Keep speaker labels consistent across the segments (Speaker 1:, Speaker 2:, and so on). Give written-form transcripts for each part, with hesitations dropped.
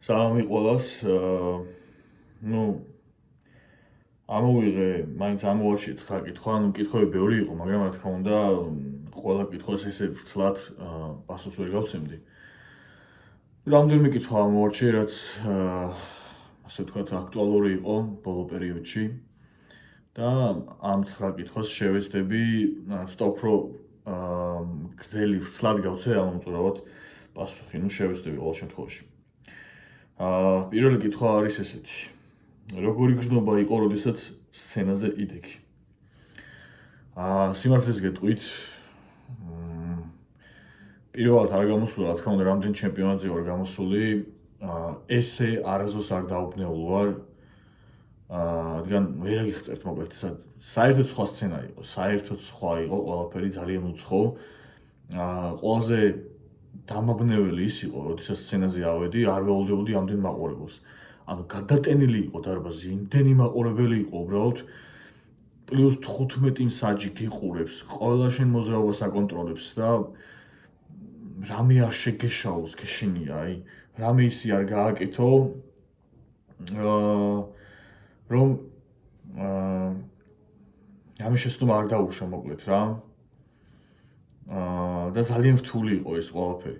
Speaker 1: სალამი ყველას. ნუ ამოვიღე, მაინც ამოვარჩიე 9 კითხვა, კითხვები ბევრი იყო, მაგრამ რა თქმა უნდა, ყველა კითხვას ესე ვრცლად პასუხს ვერ გავცემდი. რამდენიმე კითხვა ამოვარჩიე, რაც ასე ვთქვათ, აქტუალური იყო ბოლო პერიოდში და ამ 9 კითხვას შევეცდები სტოპრო გრძელი ვრცლად გავცე ამ უწურავად პასუხი, შევეცდები ყოველ შემთხვევაში. პირველი კითხვა არის ესეთი. როგორი გრძნობა იყო, როდესაც სცენაზე იდექი? სიმართლეს გეტყვით, პირველად არ გამოსულა, რა თქმა უნდა, რამდენი ჩემპიონატზე ვარ გამოსული, ესე არასდროს არ დაუბნეულ ვარ, რადგან ვერ აღიღწევთ მოკლედ, საერთოდ სხვა სცენა იყო, საერთოდ სხვა იყო, ყველაფერი ძალიან უცხო. ყველაზე დამაბნეველი ის იყო, როდესაც სცენაზე ავედი, არ ველოდებოდი ამდენ მაყურებელს. ანუ გადატენილი იყო დარბაზი, იმდენი მაყურებელი იყო უბრალოდ, პლუს 15 მსაჯი გიყურებს, ყველა შენ მოძრაობას აკონტროლებს და რამე არ შეგეშალოს, გეშინია, რამე ისი არ გააკეთო, რომ ამის შესაძლებლობა არ დაუშვა მოკლედ რა. და ძალიან რთული იყო ეს ყველაფერი.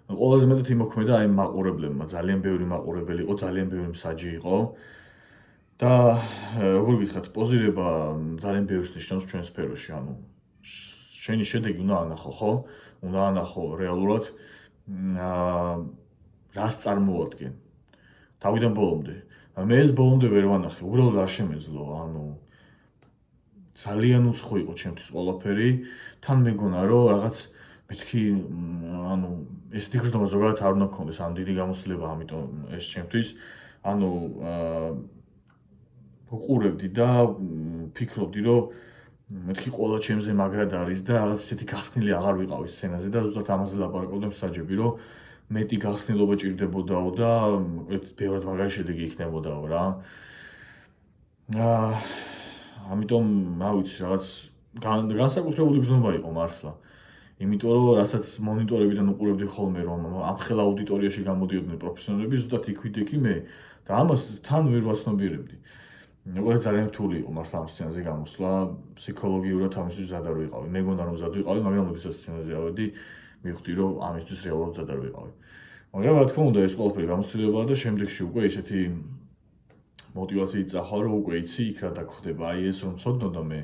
Speaker 1: ყველაზე მეტად იმოქმედა აი მაყურებლებმა, ძალიან ბევრი მაყურებელი იყო, ძალიან ბევრი მსაჯი იყო. და როგორ გითხრათ, პოზირება ძალიან ბევრს ნიშნავს ჩვენ სფეროში, ანუ შენი შედეგი უნდა ანახო, ხო? უნდა ანახო რეალურად რას წარმოადგენ. თავიდან ბოლომდე. მე ეს ბოლომდე ვერ ვანახე, უბრალოდ არ შემეძლო, ანუ ძალიან უცხო იყო ჩემთვის ყველაფერი, თან მეგონა რომ რაღაც მეთქი, ანუ ეს დიგრძნობა ზოგადად არ უნდა გქონდეს, ამ დიდი გამოცდილება, ამიტომ ეს ჩემთვის, ანუ ვუყურებდი და ფიქრობდი, რომ მეთქი ყველა ჩემზე მაგრად არის და რაღაც ისეთი გახსნილი აღარ ვიყავი სცენაზე და ზუსტად ამაზე ლაპარაკობდნენ მსაჯები, რომ მეტი გახსნილობა ჭირდებოდაო და ბევრად მაგარი შედეგი იქნებოდაო რა. ამიტომ, რა ვიცი, რაღაც განსაკუთრებული გრძნობა იყო მართლა. იმიტომ რომ რასაც მონიტორებიდან უყურებდი ხოლმე, რომ ამხელა აუდიტორიაში გამოდიოდნენ პროფესიონალები, ზუსტად იქ ვიდექი მე და ამას თან ვერ ვაცნობიერებდი. მოკლედ ძალიან რთული იყო მართლა ამ სცენაზე გამოსვლა, ფსიქოლოგიურად ამისთვის მზად არ ვიყავი. მეგონა რომ მზად ვიყავი, მაგრამ როდესაც სცენაზე ავედი, მივხვდი რომ ამისთვის რეალურად მზად არ ვიყავი. მაგრამ რა თქმა უნდა, ეს ყველაფერი გამოცდილებაა და შემდეგში უკვე ისეთი мотивациით წახვალ, რომ უკვე იცი იქ რა დაგხვდება. აი ეს რომ ცოდნოდა მე.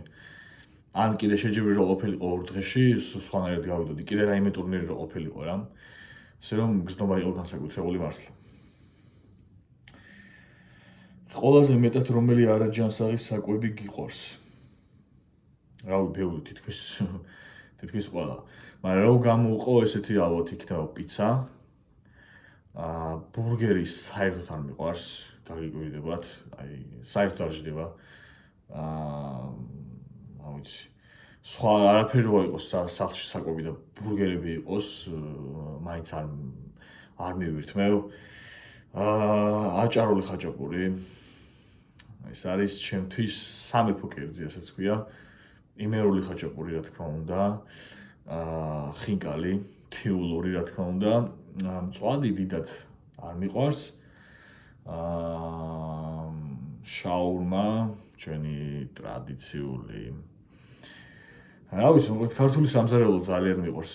Speaker 1: ან კიდე შეჯიბრი რომ ყოფილიყო ორ დღეში, სხვანაირად გავიდოდი, კიდე რაიმე ტურნირი რომ ყოფილიყო რა. ესე რომ გრძნობა იყო განსაკუთრებული მართლა. ყველაზე მეტად რომელი არაჯანსაღი საკვები გიყვარს? რავი, ბევრი თითქმის ყველა. მაგრამ რომ გამოუყო ესეთი ალბათ იქნება პიცა. ბურგერი საერთოდ არ მიყვარს, გაგიკვირდებათ, აი საერთოდ არ ჟდება. ვიცი. სხვა არაფერი რო იყოს სახლში საკვები და ბურგერები იყოს, მაინც არ მივირთმევ. აჭარული ხაჭაპური. ეს არის ჩემთვის სამეფო კერძი, ასაც ქვია. იმერული ხაჭაპური, რა თქმა უნდა. ხინკალი, თიულური, რა თქმა უნდა. მწვადი დიდად არ მიყვარს. შაურმა, ჩვენი ტრადიციული. რა ვიცი, მოკლედ ქართული სამზარეულო ძალიან მიყვარს.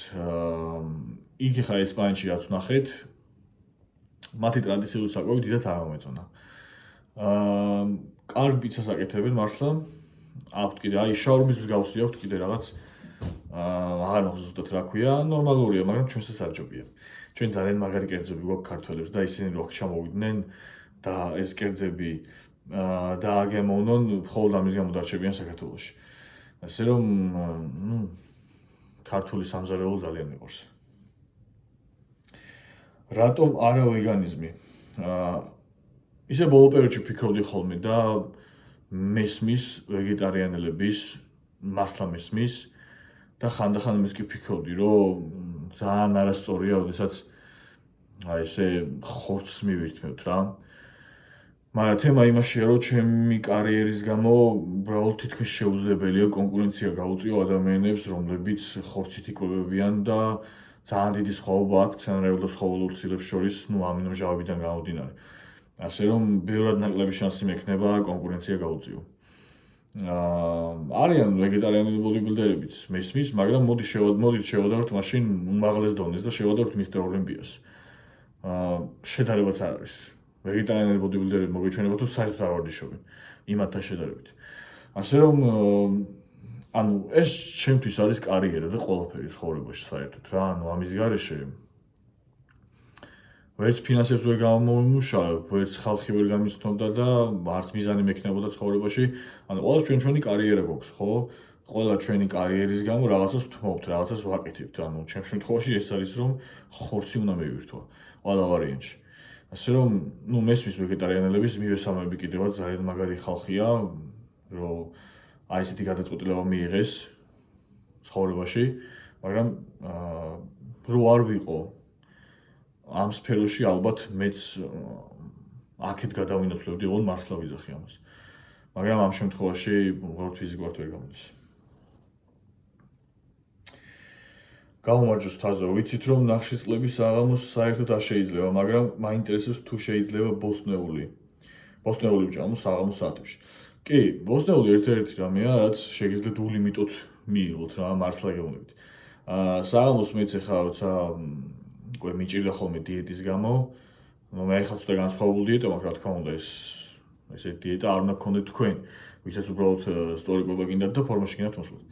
Speaker 1: იქ ხა ესპანეთში რაც ვნახეთ, მათი ტრადიციული საკვები დიდად არ მომეწონა. კარგ პიცას აკეთებენ მართლა. აქვთ კიდე, აი შაურმის მსგავსი აქვთ კიდე რაღაც. აღარ მახსოვს ზუსტად რა ქვია, ნორმალურია, მაგრამ ჩვენსაც არ ჯობია. ჩვენ ძალიან მაგარი კერძები გვაქვს ქართველებს და ისინი რო აქ ჩამოვიდნენ და ეს კერძები დააგემოვნონ, მხოლოდ ამის გამო დარჩებიან საქართველოში. ასე რომ, ქართული სამზარეულო ძალიან მიყვარს. რატომ არა ვეგანიზმი? ისე ბოლო პერიოდში ფიქრობდი ხოლმე და მესმის ვეგეტარიანელების, მართლა მესმის და ხანდახან იმის კი ფიქრობდი, რომ ძალიან არასწორია, როდესაც აი ესე ხორცს მივირთმევთ რა. მაგრამ თემა იმაშია, რომ ჩემი კარიერის გამო უბრალოდ თითქმის შეუძლებელია კონკურენცია გაუწიო ადამიანებს, რომლებიც ხორცით იკვებებიან და ძალიან დიდი სხვაობა აქვს მცენარეულ და ცხოველურ ცილებს შორის, ამინომჟავებიდან გამომდინარე. ასე რომ ბევრად ნაკლები შანსი მექნება კონკურენცია გაუწიო. არიან ვეგეტარიანული ბოდიბილდერებიც მესმის, მაგრამ მოდით შევადაროთ მაშინ უმაღლეს დონეს და შევადაროთ მისტერ ოლიმპიას. შედარებაც არ არის. ვეგეტარიანული ბოდიბილდერები მოგეჩვენება თუ საერთოდ არ ვარჯიშობენ იმათთან შედარებით. ასე რომ ანუ ეს ჩემთვის არის კარიერა და ყველაფერი ცხოვრებაში საერთოდ რა, ამის გარეშე ვერც ფინანსებს ვერ გამომიმუშავებ, ვერც ხალხი ვერ გამიცნობდა და არც მიზანი მექნებოდა ცხოვრებაში. ანუ ყველა ჩვენი კარიერა გვაქვს, ხო? ყველა ჩვენი კარიერის გამო რაღაცას ვთმობთ, რაღაცას ვაკეთებთ. ანუ ჩემ შემთხვევაში ეს არის რომ ხორცი უნდა მივირთვა ყველა ვარიანტში. ასე რომ, მესმის ვეგეტარიანელების მივესალმები კიდევაც ძალიან მაგარი ხალხია, რომ აი ესეთი გადაწყვეტილება მიიღეს ცხოვრებაში, მაგრამ რო არ ვიყო ამ სფეროში ალბათ მეც აქეთ გადავინაცვლებდი, ოღონდ მართლა ვიძახი ამას. მაგრამ ამ შემთხვევაში უბრალოდ ფიზიკურად ვერ გამოდის. გამომარჯოს თაზო, ვიცით რომ ნახშირწყლების საღამოს საერთოდ არ შეიძლება, მაგრამ მაინტერესებს თუ შეიძლება ბოსტნეული ვჭამო საღამოს საათებში. კი, ბოსტნეული ერთ-ერთი რამეა, რაც შეგიძლიათ ულიმიტოდ მიიღოთ რა, მართლა გეუბნებით. საღამოს მეც ახლა როცა უკვე მიჭირდა ხოლმე დიეტის გამო, მე ახლა ცოტა განსხვავებული დიეტა მაქვს, რა თქმა უნდა, ესე დიეტა არ უნდა გქონდეთ თქვენ, ვისაც უბრალოდ სწორი კვება გინდათ და ფორმაში გინდათ მოსვლათ.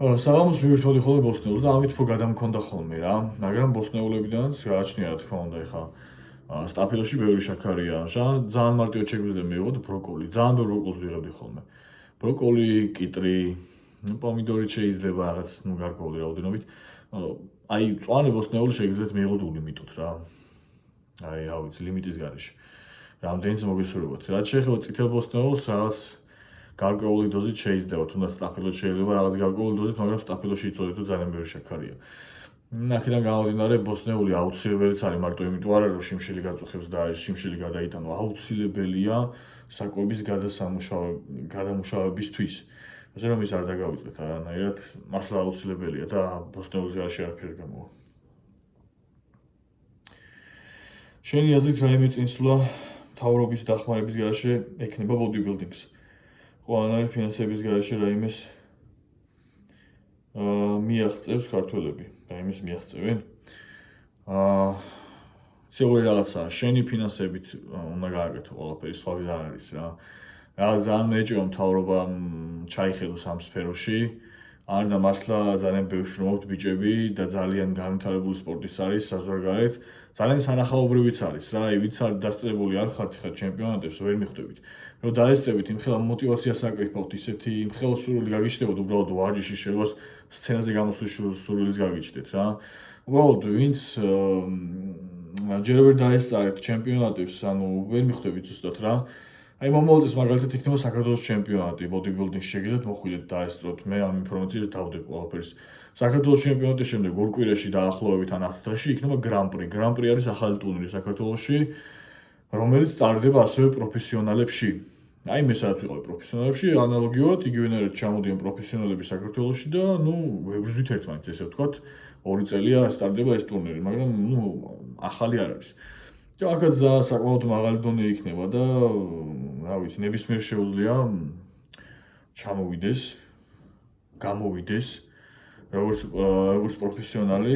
Speaker 1: საღამოს მივირთვოდი ხოლმე ბოსტნეულს და ამით უფრო გადამქონდა ხოლმე რა, მაგრამ ბოსტნეულებიდანაც გააჩნია, რა თქმა უნდა, ახლა სტაფილოში ბევრი შაქარია, ძალიან მარტივად შეგვიძლია მივიღოთ ბროკოლი, ძალიან ბევრ ბროკოლს ვიღებდი ხოლმე. ბროკოლი, კიტრი, პომიდორით შეიძლება რაღაც გარკვეული რაოდენობით. აი, მწვანე ბოსტნეული შეგიძლიათ მიიღოთ ულიმიტოდ რა. აი, რა ვიცი, ლიმიტის გარეშე. რამდენიც მოგესურვებათ. რაც შეეხება წითელ ბოსტნეულს, რაღაც გარკვეული დოზით შეიძლება, თუნდაც სტაფილოში შეიძლება რაღაც გარკვეული დოზით, მაგრამ სტაფილოში იწოდეთ, რომ ძალიან ბევრი შაქარია. აქედან გამომდინარე, ბოსტნეული აუცილებელიც არის მარტო იმიტომ არა, რომ შიმშილი გაწუხებს და ეს შიმშილი გადაიტანო, აუცილებელია საკვების გადამუშავებისთვის. ასე რომ ის არ დაგავიწყეთ არანაირად, მართლა აუცილებელია და ბოსტნეულის გარეშე არაფერი გამოვა. შენი აზრით რაიმე წინსვლა მთავრობის დახმარების გარეშე ექნება ბოდიბილდინგს? ყველანაირი ფინანსების გარეშე რაიმეს მიაღწევს ქართველები, რაიმეს მიაღწევენ? ცეორი რაღაცაა, შენი ფინანსებით უნდა გააკეთო ყველაფერი, სხვა გზა არ არის რა. რაღაც ძალიან მეჭირა მთავრობა ჩაიხედოს ამ სფეროში. არ და მართლა ძალიან ბევრი შრომობთ ბიჭები და ძალიან განვითარებული სპორტიც არის საზღვარგარეთ. ძალიან სანახაობრივიც არის რა, ვინც არ დასწრებული არ ხართ ხა ჩემპიონატებს ვერ მიხვდებით. რომ დაესწრებით იმხელა მოტივაციას აკრიფავთ, ისეთი იმხელა სურვილი გაგიჩნდებოდ უბრალოდ ვარჯიშის შევლას სცენაზე გამოსვლის სურვილიც გაგიჩნდეთ რა. უბრალოდ ვინც ჯერ ვერ დაესწრეთ ჩემპიონატებს, ანუ ვერ მიხვდებით ზუსტად რა. აი მომავალს მაგალითად იქნება საქართველოს ჩემპიონატი ბოდიბილდინგში შეგიძლიათ მოხვიდეთ დაესწროთ. მე ამ ინფორმაციას დავდებ ყველაფერს. საქართველოს ჩემპიონატის შემდეგ ორ კვირაში დაახლოებით ან 10 დღეში იქნება გრან-პრი. გრან-პრი არის ახალი ტურნირი საქართველოში, რომელიც ტარდება ასევე პროფესიონალებში. აი მე სადაც ვიყავი პროფესიონალებში, ანალოგიურად იგივენაირად ჩამოდიან პროფესიონალები საქართველოში და ვებრძვით ერთმანეთს, ესე ვთქვათ, 2 წელია სტარტდება ეს ტურნირი, მაგრამ ახალი არ არის. და აქაც საკმაოდ მაღალი დონე იქნება და რა ვიცი, ნებისმიერ შეუძლია ჩამოვიდეს, გამოვიდეს როგორც პროფესიონალი.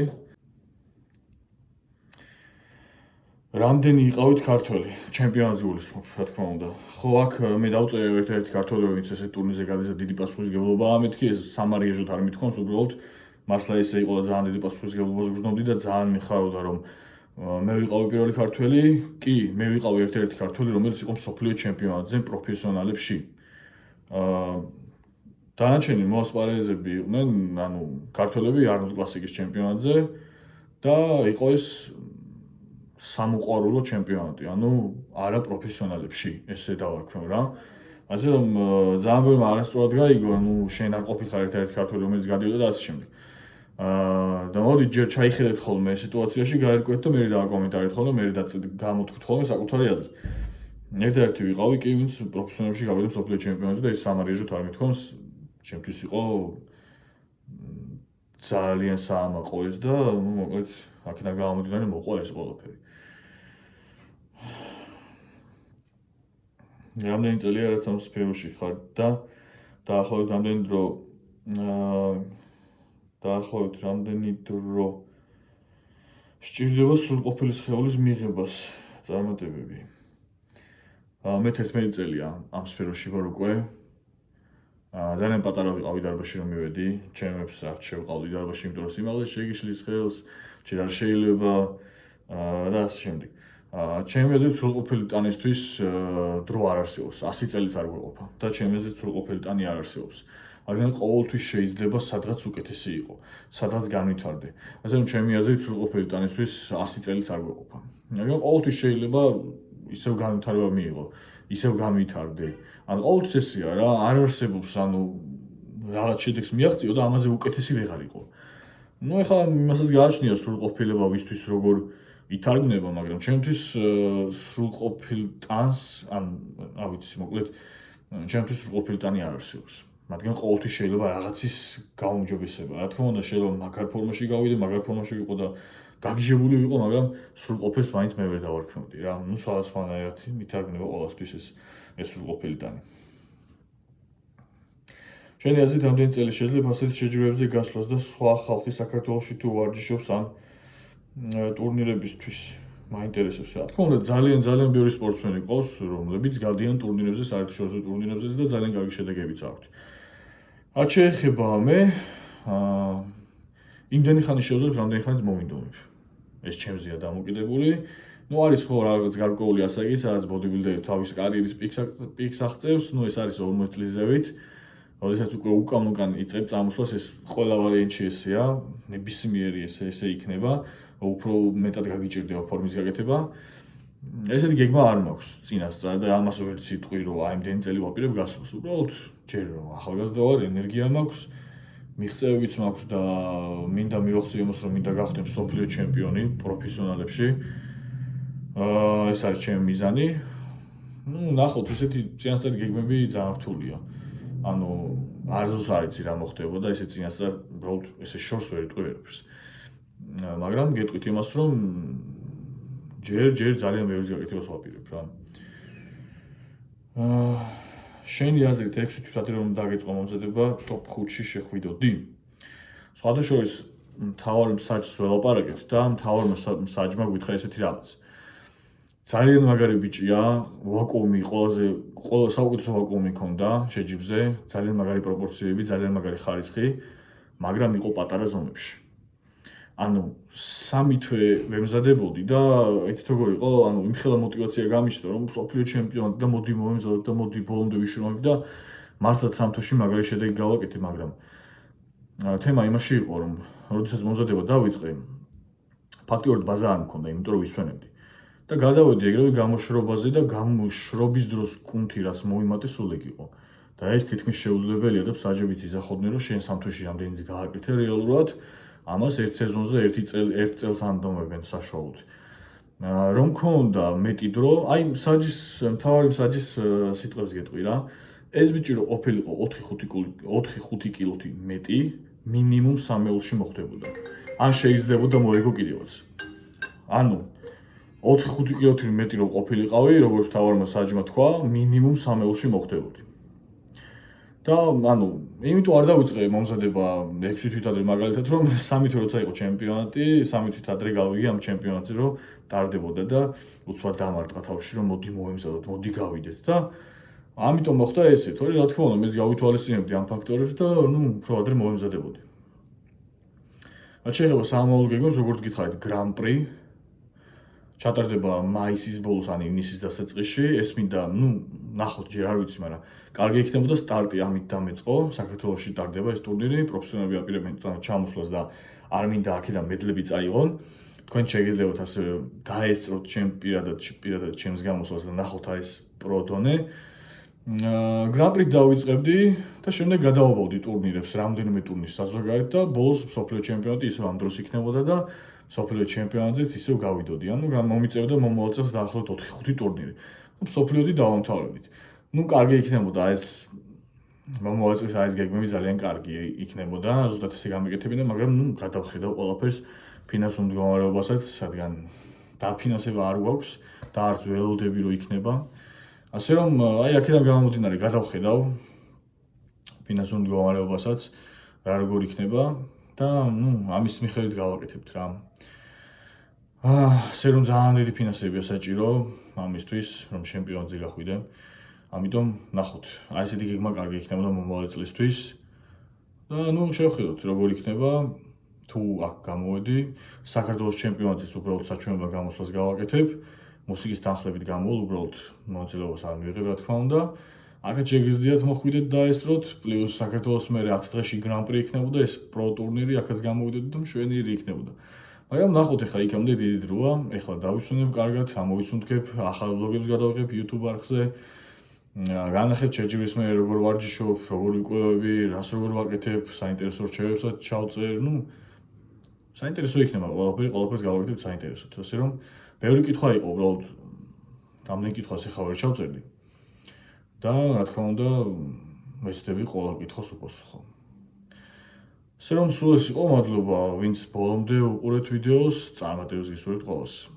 Speaker 1: რამდენი იყავით ქართველი ჩემპიონატს გულისხმობ, რა თქმა უნდა. ხო, აქ მე დავწერე ერთ-ერთი ქართველი, ვინც ესე ტურნირზე გადის და დიდი პასუხისმგებლობაა, მეთქი ეს სამარიაჟოდ არ მithქონს, უბრალოდ მართლა ესე იყო და ძალიან დიდი პასუხისმგებლობას გრძნობდი და ძალიან მიხარობდა, რომ მე ვიყავი პირველი ქართველი, კი, მე ვიყავი ერთ-ერთი ქართველი, რომელიც იყო მსოფლიო ჩემპიონატზე პროფესიონალებში. დანარჩენი მოასპარეզები იყვნენ, ანუ ქართველები არნოლდ კლასიკის ჩემპიონატზე და იყო ეს სამოყვარულო ჩემპიონატი, ანუ არა პროფესიონალებში, ესე დავარქვენ რა. ასე რომ ძალიან ბევრი არასწორად გაიგო, შენ არ ყოფილ ხარ ერთ-ერთი ქართველი, რომელიც გადიოდა და ასე შემდეგ. და მოდით ჯერ ჩაიხედეთ ხოლმე სიტუაციაში, გაერკვეთ და მე დავაკომენტარეთ ხოლმე, მე გამოთქვით ხოლმე საკუთარი აზრი. ერთ-ერთი ვიყავი კი, ვინც პროფესიონალებში გავიდა მსოფლიო ჩემპიონატზე და ის სამარიაჟოდ არ მithქონს, ჩემთვის იყო ძალიან საამაყო ეს და ნუ მოკლედ აქედან გამომდინარე მოყვა ეს ყველაფერი. რამდენი წელია რაც ამ სფეროში ხარ და დაახლოებით რამდენი დრო დაახლოებით რამდენი დრო სჭირდება სრულყოფილი სხეულის მიღებას წარმატებები. მე 11 წელია ამ სფეროში ვარ უკვე. ძალიან პატარა ვიყავი დარბაზში რომ მივედი, ჩემებს არ შევყავდი დარბაზში, იმიტომ რომ სიმაღლე შეგიშლის ხელს, ჯერ არ შეიძლება და ასე შემდეგ. ჩემი აზრით სრულყოფილი ტანისთვის დრო არ არსებობს, 100 წელიც არ გვეყოფა და ჩემი აზრით სრულყოფილი ტანი არ არსებობს. მაგრამ ყოველთვის შეიძლება სადღაც უკეთესი იყო, სადღაც განვითარდე. ასე რომ ჩემი აზრით სრულყოფილი ტანისთვის 100 წელიც არ გვეყოფა. მაგრამ ყოველთვის შეიძლება ისევ განვითარება მიიღო, ისევ განვითარდე. ანუ ყოველთვის ესეა რა, არ არსებობს ანუ რაღაც შედეგს მიაღწიო და ამაზე უკეთესი ვეღარ იყო. ნუ ეხლა იმასაც გააჩნია სრულყოფილება ვისთვის როგორ ითარგმნება, მაგრამ ჩემთვის სრულყოფილ ტანს, ან რა ვიცი, მოკლედ ჩემთვის სრულყოფილი ტანი არ არსებობს. მაგრამ ყოველთვის შეიძლება რაღაცის გაუმჯობესება. რა თქმა უნდა, შეიძლება მაგარ ფორმაში გავიდე, მაგარ ფორმაში ვიყო და გაგიჟებული ვიყო, მაგრამ სრულყოფილს მაინც მე ვერ დავარქმევდი რა. ნუ სხვადასხვანაირად ითარგმნება ყოველთვის ეს სრულყოფილი ტანი. შენი აზრით რამდენი წელი შეიძლება ასეთ შეჯიბრებებზე გასვლას და სხვა ხალხი საქართველოში თუ ვარჯიშობს ამ ტურნირებისთვის? მაინტერესებს. რა თქმა უნდა, ძალიან ბევრი სპორტსმენი ყავს, რომლებიც გადიან ტურნირებზე, საერთაშორისო ტურნირებზე და ძალიან კარგი შედეგებიც აქვთ. რაც შეეხება მე, იმდენი ხანი შევძლებ, რამდენი ხანიც მოვინდომებ. ეს ჩემზეა დამოკიდებული. ნუ არის ხო რაღაც გარკვეული ასაკი, სადაც ბოდიბილდერი თავის კარიერის პიკს აღწევს, ნუ ეს არის 40 წლის ზევით. როდესაც უკვე უკან იწყებს წამოსვლას, ეს ყველა ვარიანტი ესეა, ნებისმიერი ესე იქნება, უფრო მეტად გაგიჭირდება ფორმის გაკეთება. ესეთი გეგმა არ მაქვს წინასწარ და ამას ვერ სიტყვი რომ აი იმდენი წელი ვაპირებ გასვლას. უბრალოდ ჯერ რომ ახალგაზრდა ვარ, ენერგია მაქვს, მიღწევებიც მაქვს და მინდა მივახციო იმას, რომ მინდა გავხდე მსოფლიო ჩემპიონი პროფესიონალებში. ეს არის ჩემი მიზანი. ნუ ნახოთ, ესეთი წინასწარი გეგმები ძალიან რთულია. ანუ არც არ იცი რა მოხდებოდა, ესე წინასწარ უბრალოდ ესე შორს ვერ იტყვი ვერაფერს. მაგრამ გეტყვით იმას, რომ ჯერ ძალიან ბევრი გაკეთებას ვაპირებ რა. შენი აზრით 6 თვით რომ დაგეწყო მომზადება ტოპ 5-ში შეხვიდოდი? სხვადასხვა მთავარ მსაჯს ველაპარაკეთ და მთავარ მსაჯმა გვითხრა ესეთი რაღაც. ძალიან მაგარი ბიჭია, ვაკუუმი ყველა საუკეთესო ვაკუუმი ჰქონდა შეჯიბრზე, ძალიან მაგარი პროპორციები, ძალიან მაგარი ხარისხი, მაგრამ იყო პატარა ზომებში. ანუ 3 თვე ვემზადებოდი და იცით როგორ იყო, ანუ იმხელა мотиваცია გამიჩნდა, რომ მსოფლიო ჩემპიონი და მოდი მომემზადოთ და მოდი ბოლომდე ვიშრომებ და მართლაც 3 თვეში მაგარი შედეგი გავაკეთე, მაგრამ თემა იმაში იყო, რომ როდესაც მომზადება დავიწყე, ფაქტიურად ბაზა არ მქონდა, იმიტომ რომ ვისვენებდი. და გადავედი ეგრევე გამოშრობაზე და გამოშრობის დროს კუნთი რაც მოვიმატე სულ ეგ იყო. და ეს თითქმის შეუძლებელია და მსაჯებით იზახოდნენ, რომ შენ 3 თვეში რამდენიც გააკეთე რეალურად, ამას ერთ სეზონზე ერთ წელს ანდომებენ საშუალოდ. რომ მქონდა მეტი დრო, აი მთავარი მსაჯის სიტყვებს გეტყვი რა. ეს ბიჭი რო ყოფილიყო 4-5 კილოთი მეტი, მინიმუმ 3 მეულში მოხდებოდა. ან შეიძლებოდა მოიგო კიდევაც. ანუ 4-5 კილოთი მეტი რო ყოფილიყავი, როგორც თავარმა საჯმა თქვა, მინიმუმ 3 მეულში მოხდებოდი. და ანუ იმიტომ არ დავიწყე მომზადება 6 თვით ადრე მაგალითად, რომ 3 თვე როცა იყო ჩემპიონატი, 3 თვით ადრე გავიგე ამ ჩემპიონატზე, რომ ტარდებოდა და უცბად დამარტყა თავში, რომ მოდი მოემზადოთ, მოდი გავიდეთ და ამიტომ მოხდა ესე, თორე რა თქმა უნდა, მეც გავითვალისწინებდი ამ ფაქტორებს და ნუ უფრო ადრე მოემზადებოდი. რაც შეეხება სამომავლო გეგმებს, როგორც გითხარით, გრან-პრი ჩატარდება მაისის ბოლოს ან ივნისის დასაწყისში, ეს მინდა, ნუ ნახოთ ჯერ არ ვიცი, მაგრამ კარგი იქნებოდა სტარტი ამით დამეწყო, საქართველოში ტარდება ეს ტურნირი, პროფესიონალები აპირებენ ჩამოსვლას და არ მინდა აქედან მედლები წაიღონ. თქვენ შეგიძლიათ ასე დაესწროთ ჩემ პირადად ჩემს გამოსვლას და ნახოთ ეს პრო დონე. გრან-პრით დავიწყებდი და შემდეგ გადავაბავდი ტურნირებს, რამდენიმე ტურნირს საზოგადოებრივ და ბოლოს მსოფლიო ჩემპიონატი ისევ ამ დროს იქნებოდა და მსოფლიო ჩემპიონატზეც ისევ გავიდოდი. ანუ მომიწევდა მომავალ წელს დაახლოებით 4-5 ტურნირი. მსოფლიოდი დავამთავრებდით. ნუ კარგი იქნებოდა ეს მომავალ წელს აი ეს გეგმები ძალიან კარგი იქნებოდა, ზუსტად ესე გამიკეთებინა, მაგრამ გადავხედავ ყველაფერს ფინანსურ მდგომარეობასაც, რადგან დაფინანსება არ გვაქვს და არც ველოდები რომ იქნება. ასე რომ აი აქედან გამომდინარე გადავხედავ ფინანსურ მდგომარეობასაც რა როგორ იქნება და ამის მიხედვით გავაკეთებთ რა. ასე რომ ძალიან დიდი ფინანსებია საჭირო ამისთვის, რომ ჩემპიონატზე გახვიდე. ამიტომ ნახოთ, აი ესეთი გეგმა კარგი იქნებოდა მომავალ წლისთვის. და შევხედოთ როგორ იქნება თუ აქ გამოვედი, საქართველოს ჩემპიონატის უბრალოდ საჩვენებელ გამოსვლას გავაკეთებ. მუსიკის თანხლებით გამოვალ, უბრალოდ მონაწილეობას არ მივიღებ, რა თქმა უნდა. აქაც შეგიძლიათ მოხვიდეთ დაესწროთ, პლუს საქართველოს მერე 10 დღეში გრან-პრი იქნებოდა, ეს პრო ტურნირი, აქაც გამოვიდეთ და მშვენიერი იქნებოდა. მაგრამ ნახოთ ახლა იქამდე დიდი დროა, ახლა დავისვენებ კარგად, ამოვისუნთქებ, ახალ ვლოგებს გადავიღებ YouTube არხზე. განახეთ შეჯიბრის მე როგორ ვარჯიშობ, როგორ ვიკვლევები, რას როგორ ვაკეთებ, საინტერესო რჩევებსაც ჩავწერ, საინტერესო იქნება ყველაფერს გავაკეთებ საინტერესოდ. ასე რომ ბევრი კითხვა იყო, უბრალოდ რამდენი კითხვას ახლა ვერ ჩავწერდი. და რა თქმა უნდა, ვეცდები ყველა კითხვას უპასუხო. ასე რომ სულ ეს იყო, მადლობა, ვინც ბოლომდე უყურეთ ვიდეოს, წარმატებებს გისურვებთ ყველას.